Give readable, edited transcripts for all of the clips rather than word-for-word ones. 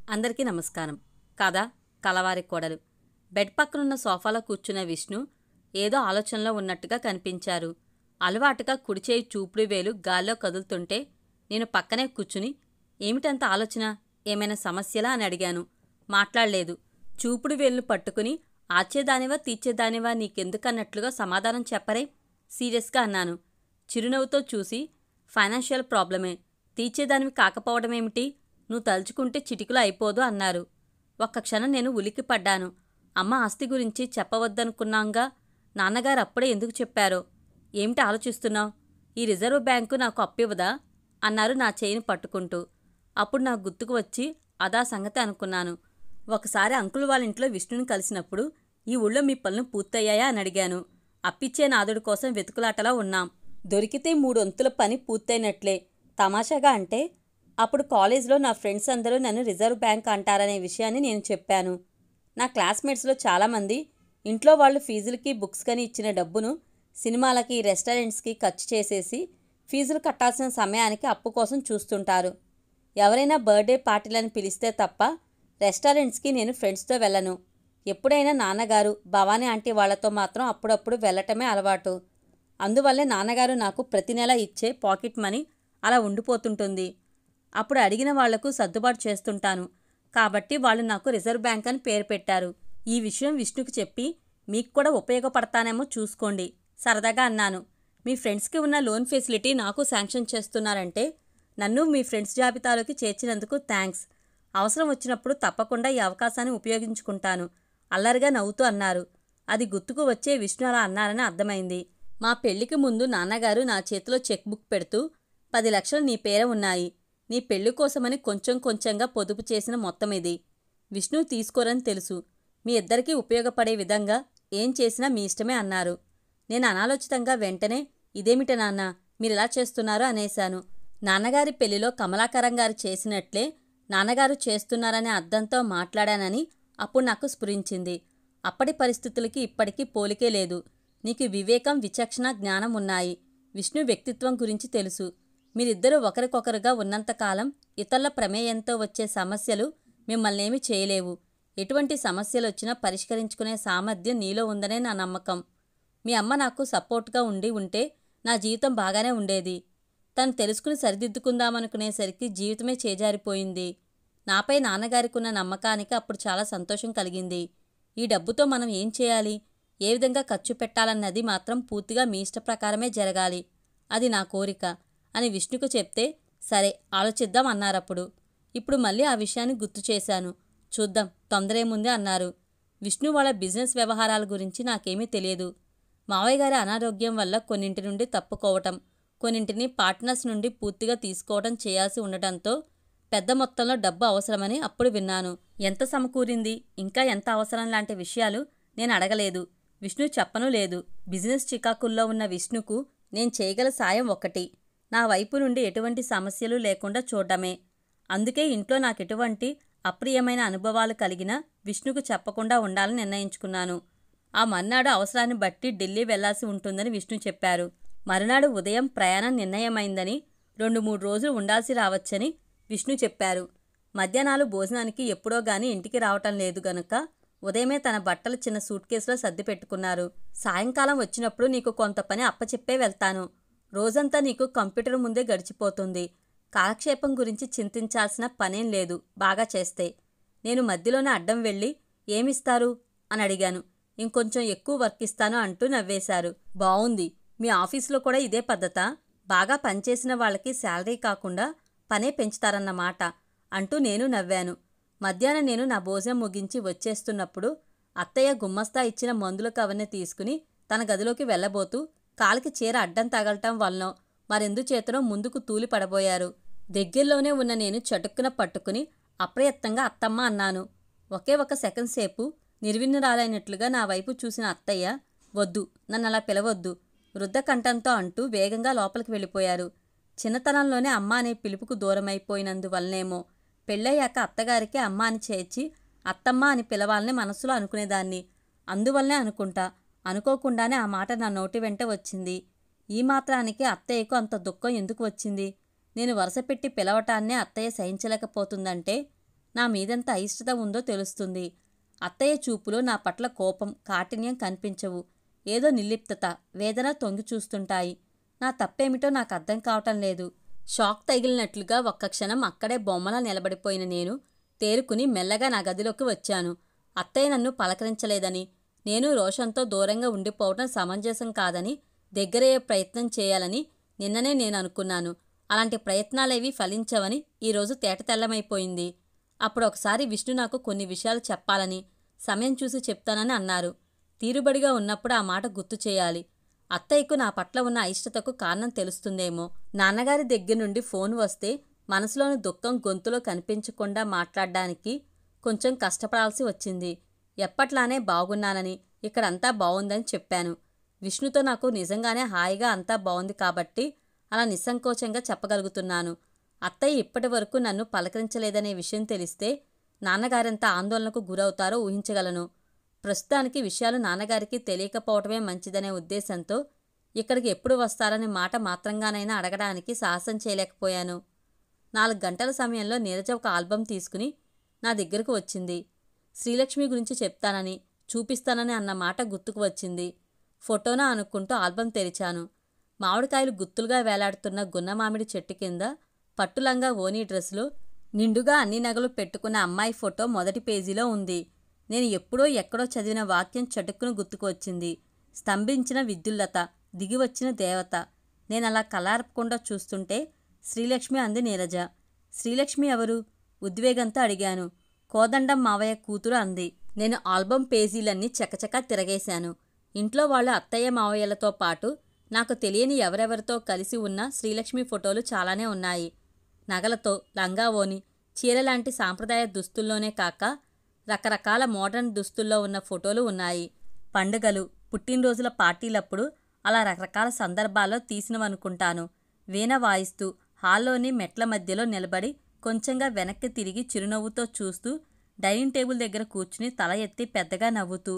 అందరికీ నమస్కారం. కథ కలవారి కోడలు. బెడ్ పక్కనున్న సోఫాలో కూర్చున్న విష్ణు ఏదో ఆలోచనలో ఉన్నట్టుగా కనిపించారు. అలవాటుగా కుడిచేయి చూపుడు వేలు గాల్లో కదులుతుంటే నేను పక్కనే కూర్చుని ఏమిటంత ఆలోచన, ఏమైనా సమస్యలా అని అడిగాను. మాట్లాడలేదు. చూపుడు వేలును పట్టుకుని ఆచేదానివా తీర్చేదానివా నీకెందుకన్నట్లుగా సమాధానం చెప్పరే సీరియస్గా అన్నాను. చిరునవ్వుతో చూసి ఫైనాన్షియల్ ప్రాబ్లమే, తీర్చేదానివి కాకపోవడమేమిటి, నువ్వు తలుచుకుంటే చిటికలో అయిపోదు అన్నారు. ఒక్క క్షణం నేను ఉలిక్కిపడ్డాను. అమ్మ ఆస్తి గురించి చెప్పవద్దనుకున్నాంగా, నాన్నగారు అప్పుడే ఎందుకు చెప్పారో. ఏమిటి ఆలోచిస్తున్నావు, ఈ రిజర్వ్ బ్యాంకు నాకు అప్పివ్వదా అన్నారు నా చేయిని పట్టుకుంటూ. అప్పుడు నాకు గుర్తుకు వచ్చి అదా సంగతి అనుకున్నాను. ఒకసారి అంకుల్ వాళ్ళ ఇంట్లో విష్ణుని కలిసినప్పుడు ఈ ఊళ్ళో మీ పనులు పూర్తయ్యాయా అని అడిగాను. అప్పిచ్చే నాదుడి కోసం వెతుకులాటలా ఉన్నాం. దొరికితే 3 వంతుల పని పూర్తయినట్లే. తమాషాగా అంటే అప్పుడు కాలేజ్లో నా ఫ్రెండ్స్ అందరూ నన్ను రిజర్వ్ బ్యాంక్ అంటారనే విషయాన్ని నేను చెప్పాను. నా క్లాస్మేట్స్లో చాలామంది ఇంట్లో వాళ్ళు ఫీజులకి బుక్స్ కని ఇచ్చిన డబ్బును సినిమాలకి రెస్టారెంట్స్కి ఖర్చు చేసేసి ఫీజులు కట్టాల్సిన సమయానికి అప్పు కోసం చూస్తుంటారు. ఎవరైనా బర్త్డే పార్టీలని పిలిస్తే తప్ప రెస్టారెంట్స్కి నేను ఫ్రెండ్స్తో వెళ్ళను. ఎప్పుడైనా నాన్నగారు భవానీ ఆంటీ వాళ్లతో మాత్రం అప్పుడప్పుడు వెళ్ళటమే అలవాటు. అందువల్లే నాన్నగారు నాకు ప్రతి నెల ఇచ్చే పాకెట్ మనీ అలా ఉండిపోతుంటుంది. అప్పుడు అడిగిన వాళ్లకు సర్దుబాటు చేస్తుంటాను. కాబట్టి వాళ్ళు నాకు రిజర్వ్ బ్యాంక్ అని పేరు పెట్టారు. ఈ విషయం విష్ణుకు చెప్పి మీకు కూడా ఉపయోగపడతానేమో చూసుకోండి సరదాగా అన్నాను. మీ ఫ్రెండ్స్కి ఉన్న లోన్ ఫెసిలిటీ నాకు శాంక్షన్ చేస్తున్నారంటే నన్ను మీ ఫ్రెండ్స్ జాబితాలోకి చేర్చినందుకు థ్యాంక్స్. అవసరం వచ్చినప్పుడు తప్పకుండా ఈ అవకాశాన్ని ఉపయోగించుకుంటాను అల్లరిగా నవ్వుతూ అన్నారు. అది గుర్తుకు వచ్చే విష్ణు అలా అన్నారని అర్థమైంది. మా పెళ్లికి ముందు నాన్నగారు నా చేతిలో చెక్ బుక్ పెడుతూ 10 లక్షలు నీ పేర ఉన్నాయి. నీ పెళ్లి కోసమని కొంచెం కొంచెంగా పొదుపు చేసిన మొత్తం ఇది. విష్ణు తీసుకోరని తెలుసు. మీ ఇద్దరికీ ఉపయోగపడే విధంగా ఏం చేసినా మీ ఇష్టమే అన్నారు. నేను అనాలోచితంగా వెంటనే ఇదేమిట నాన్న మీరిలా చేస్తున్నారు అనేశాను. నాన్నగారి పెళ్లిలో కమలాకరం గారు చేసినట్లే నాన్నగారు చేస్తున్నారనే అర్థంతో మాట్లాడానని అప్పుడు నాకు స్ఫురించింది. అప్పటి పరిస్థితులకి ఇప్పటికీ పోలికే లేదు. నీకు వివేకం, విచక్షణ, జ్ఞానం ఉన్నాయి. విష్ణు వ్యక్తిత్వం గురించి తెలుసు. మీరిద్దరూ ఒకరికొకరుగా ఉన్నంతకాలం ఇతరుల ప్రమేయంతో వచ్చే సమస్యలు మిమ్మల్నేమీ చేయలేవు. ఎటువంటి సమస్యలొచ్చినా పరిష్కరించుకునే సామర్థ్యం నీలో ఉందనే నా నమ్మకం. మీ అమ్మ నాకు సపోర్ట్గా ఉంటే నా జీవితం బాగానే ఉండేది. తను తెలుసుకుని సరిదిద్దుకుందామనుకునేసరికి జీవితమే చేజారిపోయింది. నాపై నాన్నగారికున్న నమ్మకానికి అప్పుడు చాలా సంతోషం కలిగింది. ఈ డబ్బుతో మనం ఏం చేయాలి, ఏ విధంగా ఖర్చు పెట్టాలన్నది మాత్రం పూర్తిగా మీ ఇష్ట ప్రకారమే జరగాలి. అది నా కోరిక అని విష్ణుకు చెప్తే సరే ఆలోచిద్దాం అన్నారప్పుడు. ఇప్పుడు మళ్ళీ ఆ విషయాన్ని గుర్తు చేశాను. చూద్దాం తొందరేముంది అన్నారు. విష్ణు వాళ్ళ బిజినెస్ వ్యవహారాల గురించి నాకేమీ తెలియదు. మావయ్య గారి అనారోగ్యం వల్ల కొన్నింటి నుండి తప్పుకోవటం, కొన్నింటిని పార్ట్నర్స్ నుండి పూర్తిగా తీసుకోవడం చేయాల్సి ఉండటంతో పెద్ద మొత్తంలో డబ్బు అవసరమని అప్పుడు విన్నాను. ఎంత సమకూరింది, ఇంకా ఎంత అవసరం లాంటి విషయాలు నేను అడగలేదు. విష్ణు చెప్పనూ లేదు. బిజినెస్ చికాకుల్లో ఉన్న విష్ణుకు నేను చేయగల సాయం ఒక్కటి, నా వైపు నుండి ఎటువంటి సమస్యలు లేకుండా చూడటమే. అందుకే ఇంట్లో నాకెటువంటి అప్రియమైన అనుభవాలు కలిగినా విష్ణుకు చెప్పకుండా ఉండాలని నిర్ణయించుకున్నాను. ఆ మర్నాడు అవసరాన్ని బట్టి ఢిల్లీ వెళ్లాల్సి ఉంటుందని విష్ణు చెప్పారు. మరునాడు ఉదయం ప్రయాణం నిర్ణయమైందని, 2-3 రోజులు ఉండాల్సి రావచ్చని విష్ణు చెప్పారు. మధ్యాహ్నాలు భోజనానికి ఎప్పుడో గాని ఇంటికి రావటం లేదు గనుక ఉదయమే తన బట్టలు చిన్న సూట్ కేసులో సర్ది పెట్టుకున్నారు. సాయంకాలం వచ్చినప్పుడు నీకు కొంత పని అప్పచెప్పే వెళ్తాను. రోజంతా నీకు కంప్యూటర్ ముందే గడిచిపోతుంది. కాలక్షేపం గురించి చింతించాల్సిన పనేం లేదు బాగా చేస్తే. నేను మధ్యలోనే అడ్డం వెళ్ళి ఏమిస్తారు అని అడిగాను. ఇంకొంచెం ఎక్కువ వర్క్ ఇస్తాను అంటూ నవ్వేశారు. బావుంది, మీ ఆఫీసులో కూడా ఇదే పద్ధతా? బాగా పనిచేసిన వాళ్ళకి శాలరీ కాకుండా పనే పెంచుతారన్నమాట అంటూ నేను నవ్వాను. మధ్యాహ్నం నేను నా భోజనం ముగించి వచ్చేస్తున్నప్పుడు అత్తయ్య గుమ్మస్తా ఇచ్చిన మందుల కవర్ని తీసుకుని తన గదిలోకి వెళ్ళబోతూ కాలికి చీర అడ్డం తగలటం వలనో మరెందుచేతనో ముందుకు తూలి పడబోయారు. దగ్గరలోనే ఉన్న నేను చటుక్కున పట్టుకుని అప్రయత్నంగా అత్తమ్మ అన్నాను. ఒకే ఒక సెకండ్ సేపు నిర్విన్నురాలైనట్లుగా నా వైపు చూసిన అత్తయ్య వద్దు, నన్నలా పిలవద్దు వృద్ధ కంఠంతో అంటూ వేగంగా లోపలికి వెళ్ళిపోయారు. చిన్నతనంలోనే అమ్మ అనే పిలుపుకు దూరమైపోయినందువల్లనేమో పెళ్ళయ్యాక అత్తగారికి అమ్మ అని చేర్చి అత్తమ్మ అని పిలవాలని మనసులో అనుకునేదాన్ని. అందువల్లనే అనుకుంటా, అనుకోకుండానే ఆ మాట నా నోటి వెంట వచ్చింది. ఈ మాత్రానికి అత్తయ్యకు అంత దుఃఖం ఎందుకు వచ్చింది? నేను వరుసపెట్టి పిలవటాన్నే అత్తయ్య సహించలేకపోతుందంటే నా మీదెంత అయిష్టత ఉందో తెలుస్తుంది. అత్తయ్య చూపులో నా పట్ల కోపం, కాఠిన్యం కనిపించవు. ఏదో నిర్లిప్తత, వేదన తొంగి చూస్తుంటాయి. నా తప్పేమిటో నాకు అర్థం కావటం లేదు. షాక్ తగిలినట్లుగా ఒక్క క్షణం అక్కడే బొమ్మలా నిలబడిపోయిన నేను తేరుకుని మెల్లగా నా గదిలోకి వచ్చాను. అత్తయ్య నన్ను పలకరించలేదని, నేను రోషన్తో దూరంగా ఉండిపోవటం సమంజసం కాదని, దగ్గరయ్యే ప్రయత్నం చేయాలని నిన్ననే నేను అనుకున్నాను. అలాంటి ప్రయత్నాలేవీ ఫలించవని ఈరోజు తేటతెల్లమైపోయింది. అప్పుడు ఒకసారి విష్ణు నాకు కొన్ని విషయాలు చెప్పాలని, సమయం చూసి చెప్తానని అన్నారు. తీరుబడిగా ఉన్నప్పుడు ఆ మాట గుర్తు చేయాలి. అత్తయ్యకు నా పట్ల ఉన్న అయిష్టతకు కారణం తెలుస్తుందేమో. నాన్నగారి దగ్గర నుండి ఫోన్ వస్తే మనసులోని దుఃఖం గొంతులో కనిపించకుండా మాట్లాడడానికి కొంచెం కష్టపడాల్సి వచ్చింది. ఎప్పట్లానే బాగున్నానని, ఇక్కడంతా బావుందని చెప్పాను. విష్ణుతో నాకు నిజంగానే హాయిగా అంతా బావుంది కాబట్టి అలా నిస్సంకోచంగా చెప్పగలుగుతున్నాను. అత్తయ్య ఇప్పటి వరకు నన్ను పలకరించలేదనే విషయం తెలిస్తే నాన్నగారెంత ఆందోళనకు గురవుతారో ఊహించగలను. ప్రస్తుతానికి విషయాలు నాన్నగారికి తెలియకపోవటమే మంచిదనే ఉద్దేశంతో ఇక్కడికి ఎప్పుడు వస్తారనే మాట మాత్రంగానైనా అడగడానికి సాహసం చేయలేకపోయాను. 4 గంటల సమయంలో నీరజ ఒక ఆల్బమ్ తీసుకుని నా దగ్గరకు వచ్చింది. శ్రీలక్ష్మి గురించి చెప్తానని, చూపిస్తానని అన్న మాట గుర్తుకు వచ్చింది. ఫోటోనా అనుకుంటూ ఆల్బమ్ తెరిచాను. మామిడికాయలు గుత్తులుగా వేలాడుతున్న గున్నమామిడి చెట్టు కింద పట్టులంగా ఓనీ డ్రెస్లో నిండుగా అన్ని నగలు పెట్టుకున్న అమ్మాయి ఫోటో మొదటి పేజీలో ఉంది. నేను ఎప్పుడో ఎక్కడో చదివిన వాక్యం చటుక్కున గుర్తుకు వచ్చింది. స్తంభించిన విద్యుల్లత, దిగివచ్చిన దేవత. నేనలా కళ్ళార్పకుండా చూస్తుంటే శ్రీలక్ష్మి అంది నీరజ. శ్రీలక్ష్మి ఎవరు? ఉద్వేగంతో అడిగాను. కోదండం మావయ్య కూతురు అంది. నేను ఆల్బమ్ పేజీలన్నీ చకచకా తిరగేశాను. ఇంట్లో వాళ్ళు అత్తయ్య మావయ్యలతో పాటు నాకు తెలియని ఎవరెవరితో కలిసి ఉన్న శ్రీలక్ష్మి ఫోటోలు చాలానే ఉన్నాయి. నగలతో, లంగావోని, చీరలాంటి సాంప్రదాయ దుస్తుల్లోనే కాక రకరకాల మోడర్న్ దుస్తుల్లో ఉన్న ఫోటోలు ఉన్నాయి. పండుగలు, పుట్టినరోజుల పార్టీలప్పుడు అలా రకరకాల సందర్భాల్లో తీసినవనుకుంటాను. వీణ వాయిస్తూ హాల్లోని మెట్ల మధ్యలో నిలబడి కొంచెంగా వెనక్కి తిరిగి చిరునవ్వుతో చూస్తూ, డైనింగ్ టేబుల్ దగ్గర కూర్చుని తల ఎత్తి పెద్దగా నవ్వుతూ,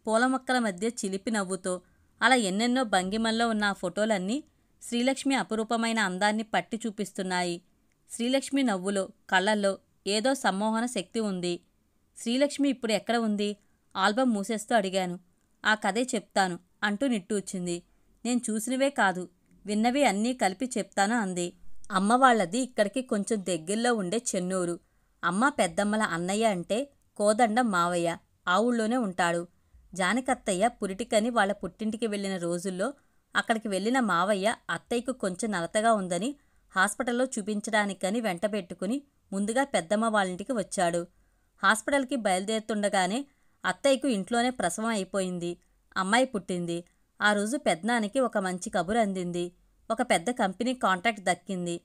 పూల మొక్కల మధ్య చిలిపి నవ్వుతో, అలా ఎన్నెన్నో భంగిమల్లో ఉన్న ఆ ఫోటోలన్నీ శ్రీలక్ష్మి అపురూపమైన అందాన్ని పట్టి చూపిస్తున్నాయి. శ్రీలక్ష్మి నవ్వులో, కళ్ళల్లో ఏదో సమ్మోహన శక్తి ఉంది. శ్రీలక్ష్మి ఇప్పుడు ఎక్కడ ఉంది? ఆల్బమ్ మూసేస్తూ అడిగాను. ఆ కథే చెప్తాను అంటూ నిట్టూర్చింది. నేను చూసినవే కాదు, విన్నవి అన్నీ కలిపి చెప్తాను అంది. అమ్మ వాళ్ళది ఇక్కడికి కొంచెం దగ్గరలో ఉండే చెన్నూరు. అమ్మ పెద్దమ్మల అన్నయ్య అంటే కోదండం మావయ్య, ఆ ఊళ్ళోనే ఉంటాడు. జానకత్తయ్య పురిటికని వాళ్ళ పుట్టింటికి వెళ్ళిన రోజుల్లో అక్కడికి వెళ్ళిన మావయ్య అత్తయ్యకు కొంచెం నలతగా ఉందని హాస్పిటల్లో చూపించడానికని వెంటబెట్టుకుని ముందుగా పెద్దమ్మ వాళ్ళింటికి వచ్చాడు. హాస్పిటల్కి బయలుదేరుతుండగానే అత్తయ్యకు ఇంట్లోనే ప్రసవం అయిపోయింది. అమ్మాయి పుట్టింది. ఆ రోజు పెద్దనానికి ఒక మంచి కబురు అందింది. ఒక పెద్ద కంపెనీ కాంట్రాక్ట్ దక్కింది.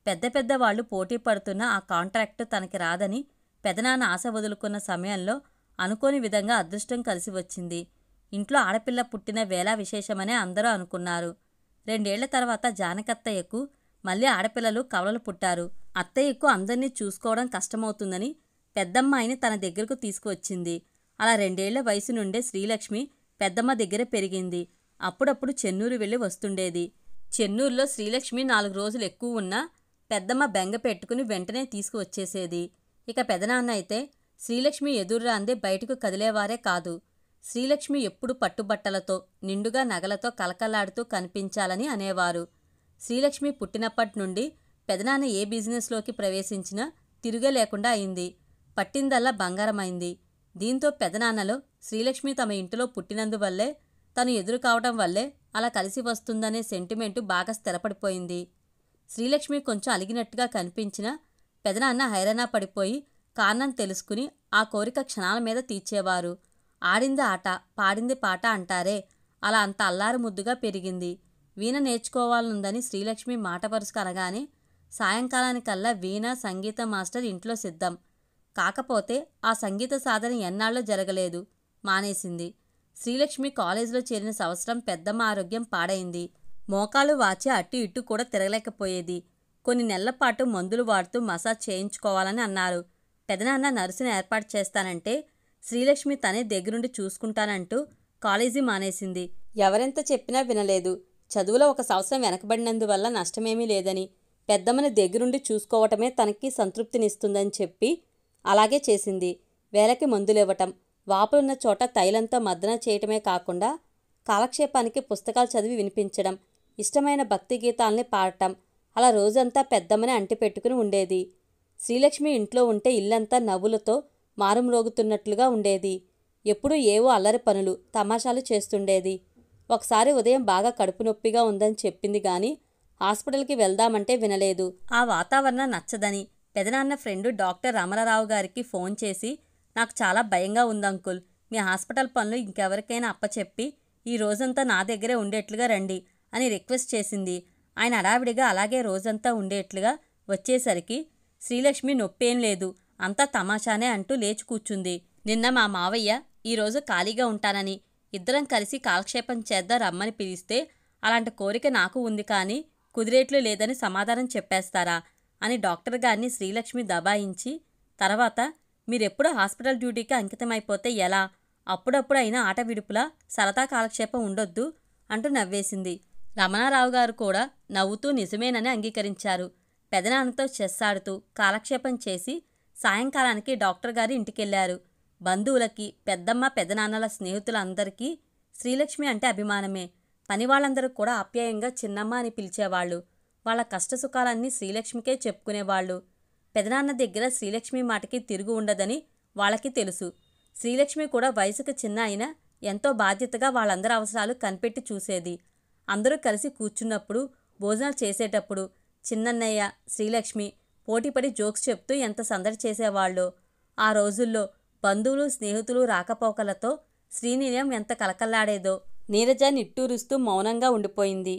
పెద్ద పెద్ద వాళ్ళు పోటీ పడుతున్న ఆ కాంట్రాక్టు తనకి రాదని పెదనాన్న ఆశ వదులుకున్న సమయంలో అనుకోని విధంగా అదృష్టం కలిసి వచ్చింది. ఇంట్లో ఆడపిల్ల పుట్టిన వేళ విశేషమనే అందరూ అనుకున్నారు. 2 ఏళ్ల తర్వాత జానకత్తయ్యకు మళ్ళీ ఆడపిల్లలు కవలలు పుట్టారు. అత్తయ్యకు అందర్నీ చూసుకోవడం కష్టమవుతుందని పెద్దమ్మాయిని తన దగ్గరకు తీసుకువచ్చింది. అలా 2 ఏళ్ల వయసు నుండే శ్రీలక్ష్మి పెద్దమ్మ దగ్గర పెరిగింది. అప్పుడప్పుడు చెన్నూరు వెళ్ళి వస్తుండేది. చెన్నూరులో శ్రీలక్ష్మి 4 రోజులు ఎక్కువ ఉన్నా పెద్దమ్మ బెంగ పెట్టుకుని వెంటనే తీసుకువచ్చేసేది. ఇక పెదనాన్న అయితే శ్రీలక్ష్మి ఎదుర్రాందే బయటకు కదిలేవారే కాదు. శ్రీలక్ష్మి ఎప్పుడు పట్టుబట్టలతో, నిండుగా నగలతో కలకలాడుతూ కనిపించాలని అనేవారు. శ్రీలక్ష్మి పుట్టినప్పటి నుండి పెదనాన్న ఏ బిజినెస్లోకి ప్రవేశించినా తిరుగే లేకుండా అయింది. పట్టిందల్లా బంగారమైంది. దీంతో పెదనాన్నలో శ్రీలక్ష్మి తమ ఇంటిలో పుట్టినందువల్లే, తను ఎదురు కావటం వల్లే అలా కలిసి వస్తుందనే సెంటిమెంటు బాగా స్థిరపడిపోయింది. శ్రీలక్ష్మి కొంచెం అలిగినట్టుగా కనిపించినా పెదనాన్న హైరానా పడిపోయి కారణం తెలుసుకుని ఆ కోరిక క్షణాల మీద తీర్చేవారు. ఆడింది ఆట, పాడింది పాట అంటారే, అలా అంత అల్లారు ముద్దుగా పెరిగింది. వీణ నేర్చుకోవాలనుందని శ్రీలక్ష్మి మాట వరుసకు అనగానే సాయంకాలానికల్లా వీణ, సంగీత మాస్టర్ ఇంట్లో సిద్ధం. కాకపోతే ఆ సంగీత సాధన ఎన్నాళ్ళో జరగలేదు, మానేసింది. శ్రీలక్ష్మి కాలేజీలో చేరిన సంవత్సరం పెద్దమ్మ ఆరోగ్యం పాడైంది. మోకాలు వాచి అటు ఇటు కూడా తిరగలేకపోయేది. కొన్ని నెలలపాటు మందులు వాడుతూ మసాజ్ చేయించుకోవాలని అన్నారు. పెదనాన్న నర్సుని ఏర్పాటు చేస్తానంటే శ్రీలక్ష్మి తనే దగ్గరుండి చూసుకుంటానంటూ కాలేజీ మానేసింది. ఎవరెంత చెప్పినా వినలేదు. చదువులో 1 సంవత్సరం వెనకబడినందువల్ల నష్టమేమీ లేదని, పెద్దమ్మని దగ్గరుండి చూసుకోవటమే తనకి సంతృప్తినిస్తుందని చెప్పి అలాగే చేసింది. వేళకి మందులివ్వటం, వాపులున్న చోట తైలంతో మర్దన చేయటమే కాకుండా కాలక్షేపానికి పుస్తకాలు చదివి వినిపించడం, ఇష్టమైన భక్తి గీతాల్ని పాడటం, అలా రోజంతా పెద్దమ్మని అంటిపెట్టుకుని ఉండేది. శ్రీలక్ష్మి ఇంట్లో ఉంటే ఇల్లంతా నవ్వులతో మారుమ్రోగుతున్నట్లుగా ఉండేది. ఎప్పుడూ ఏవో అల్లరి పనులు, తమాషాలు చేస్తుండేది. ఒకసారి ఉదయం బాగా కడుపు నొప్పిగా ఉందని చెప్పింది గాని హాస్పిటల్కి వెళ్దామంటే వినలేదు. ఆ వాతావరణం నచ్చదని పెదనాన్న ఫ్రెండు డాక్టర్ రమణరావు గారికి ఫోన్ చేసి, నాకు చాలా భయంగా ఉందంకుల్, మీ హాస్పిటల్ పనులు ఇంకెవరికైనా అప్పచెప్పి ఈ రోజంతా నా దగ్గరే ఉండేట్లుగా రండి అని రిక్వెస్ట్ చేసింది. ఆయన హడావిడిగా అలాగే రోజంతా ఉండేట్లుగా వచ్చేసరికి శ్రీలక్ష్మి నొప్పేం లేదు, అంతా తమాషానే అంటూ లేచి కూర్చుంది. నిన్న మా మావయ్య ఈరోజు ఖాళీగా ఉంటానని ఇద్దరం కలిసి కాలక్షేపం చేద్దాం రమ్మని పిలిస్తే అలాంటి కోరిక నాకు ఉంది కానీ కుదిరేట్లు లేదని సమాధానం చెప్పేస్తారా అని డాక్టర్ గారిని శ్రీలక్ష్మి దబాయించి, తర్వాత మీరెప్పుడు హాస్పిటల్ డ్యూటీకి అంకితమైపోతే ఎలా, అప్పుడప్పుడు అయినా ఆట విడుపులా సరదా కాలక్షేపం ఉండొద్దు అంటూ నవ్వేసింది. రమణారావు గారు కూడా నవ్వుతూ నిజమేనని అంగీకరించారు. పెదనాన్నతో చెస్ ఆడుతూ కాలక్షేపం చేసి సాయంకాలానికి డాక్టర్ గారి ఇంటికెళ్లారు. బంధువులకి, పెద్దమ్మ పెదనాన్నల స్నేహితులందరికీ శ్రీలక్ష్మి అంటే అభిమానమే. పనివాళ్ళందరూ కూడా ఆప్యాయంగా చిన్నమ్మ అని పిలిచేవాళ్ళు. వాళ్ళ కష్టసుఖాలన్నీ శ్రీలక్ష్మికే చెప్పుకునేవాళ్ళు. పెదనాన్న దగ్గర శ్రీలక్ష్మి మాటకి తిరుగు ఉండదని వాళ్ళకి తెలుసు. శ్రీలక్ష్మి కూడా వయసుకు చిన్న అయినా ఎంతో బాధ్యతగా వాళ్ళందరి అవసరాలు కనిపెట్టి చూసేది. అందరూ కలిసి కూర్చున్నప్పుడు, భోజనాలు చేసేటప్పుడు చిన్నన్నయ్య, శ్రీలక్ష్మి పోటీపడి జోక్స్ చెప్తూ ఎంత సందడి చేసేవాళ్ళో. ఆ రోజుల్లో బంధువులు, స్నేహితులు రాకపోకలతో శ్రీనిలయం ఎంత కలకల్లాడేదో. నీరజ నిట్టూరుస్తూ మౌనంగా ఉండిపోయింది.